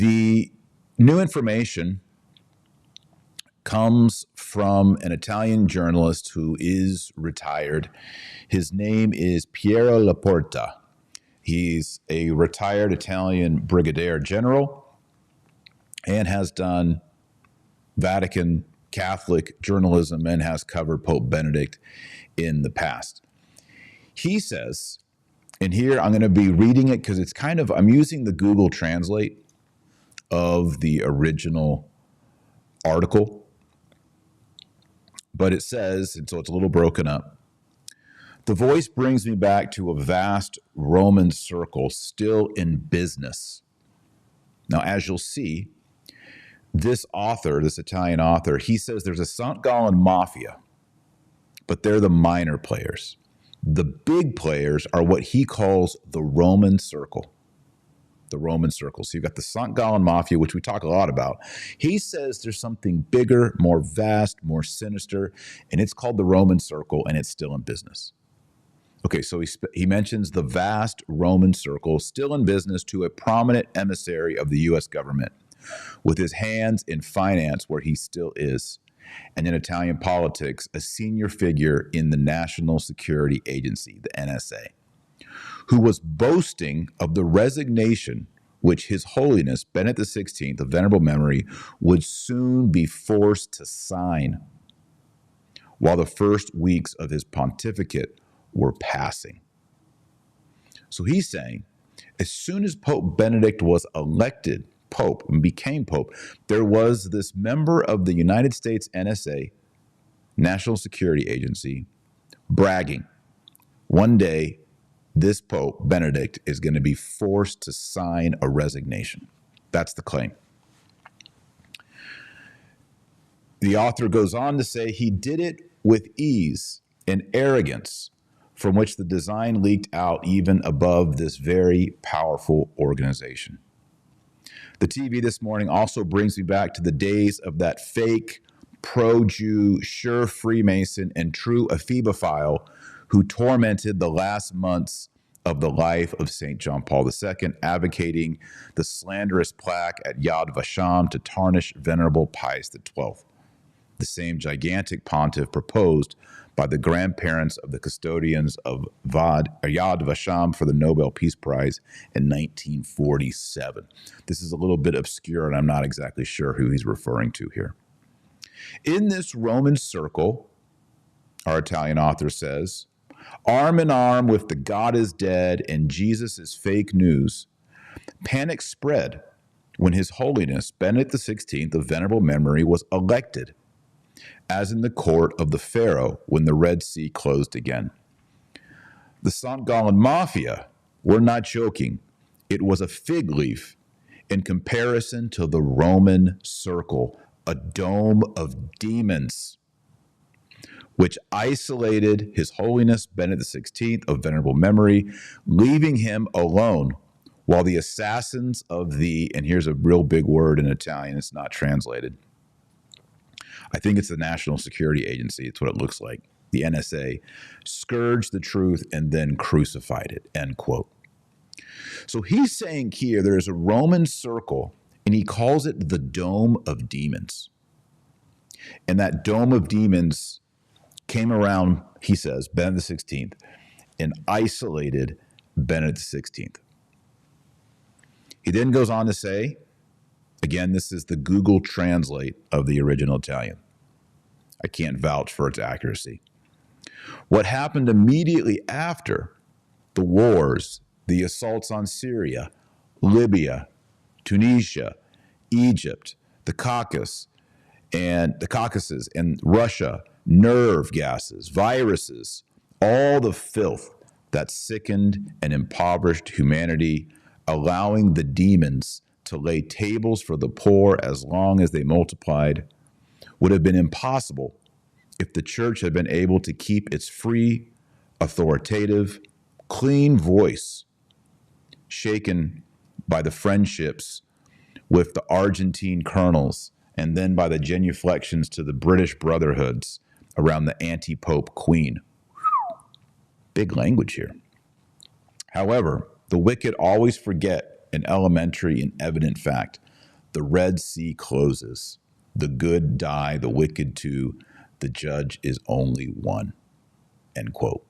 The new information comes from an Italian journalist who is retired. His name is Piero Laporta. He's a retired Italian brigadier general and has done Vatican Catholic journalism and has covered Pope Benedict in the past. He says, and here I'm going to be reading it because it's kind of, I'm using the Google Translate of the original article, but it says, and so it's a little broken up, the voice brings me back to a vast Roman circle still in business. Now, as you'll see, this author, this Italian author, he says there's a St. Gallen mafia, but they're the minor players. The big players are what he calls the Roman circle. The Roman circle. So you've got the St. Gallen mafia, which we talk a lot about. He says there's something bigger, more vast, more sinister, and it's called the Roman circle, and it's still in business. Okay, so he mentions the vast Roman circle still in business to a prominent emissary of the U.S. government with his hands in finance where he still is, and in Italian politics, a senior figure in the National Security Agency, the NSA, who was boasting of the resignation which His Holiness Benedict XVI of venerable memory would soon be forced to sign while the first weeks of his pontificate were passing. So he's saying, as soon as Pope Benedict was elected Pope and became Pope, there was this member of the United States NSA, National Security Agency, bragging, one day this Pope Benedict is going to be forced to sign a resignation. That's the claim. The author goes on to say he did it with ease and arrogance, from which the design leaked out even above this very powerful organization. The TV this morning also brings me back to the days of that fake, pro-Jew, sure Freemason, and true ephebophile who tormented the last months of the life of St. John Paul II, advocating the slanderous plaque at Yad Vashem to tarnish Venerable Pius XII, the same gigantic pontiff proposed by the grandparents of the custodians of Yad Vashem for the Nobel Peace Prize in 1947. This is a little bit obscure, and I'm not exactly sure who he's referring to here. In this Roman circle, our Italian author says, arm in arm with the God is dead and Jesus is fake news, panic spread when His Holiness Benedict XVI of venerable memory was elected, as in the court of the Pharaoh when the Red Sea closed again. The St. Gallen Mafia, we're not joking, it was a fig leaf in comparison to the Roman circle, a dome of demons, which isolated His Holiness Benedict XVI of venerable memory, leaving him alone while the assassins of the, and here's a real big word in Italian, it's not translated, I think it's the National Security Agency. It's what it looks like. The NSA scourged the truth and then crucified it, end quote. So he's saying here there is a Roman circle, and he calls it the Dome of Demons. And that Dome of Demons came around, he says, Benedict XVI, and isolated Benedict XVI. He then goes on to say, again, this is the Google Translate of the original Italian. I can't vouch for its accuracy. What happened immediately after the wars, the assaults on Syria, Libya, Tunisia, Egypt, the Caucasus, and Russia, nerve gases, viruses, all the filth that sickened and impoverished humanity, allowing the demons to lay tables for the poor as long as they multiplied, would have been impossible if the church had been able to keep its free, authoritative, clean voice, shaken by the friendships with the Argentine colonels and then by the genuflections to the British brotherhoods around the anti-pope queen. Big language here. However, the wicked always forget an elementary and evident fact. The Red Sea closes. The good die, the wicked too. The judge is only one. End quote.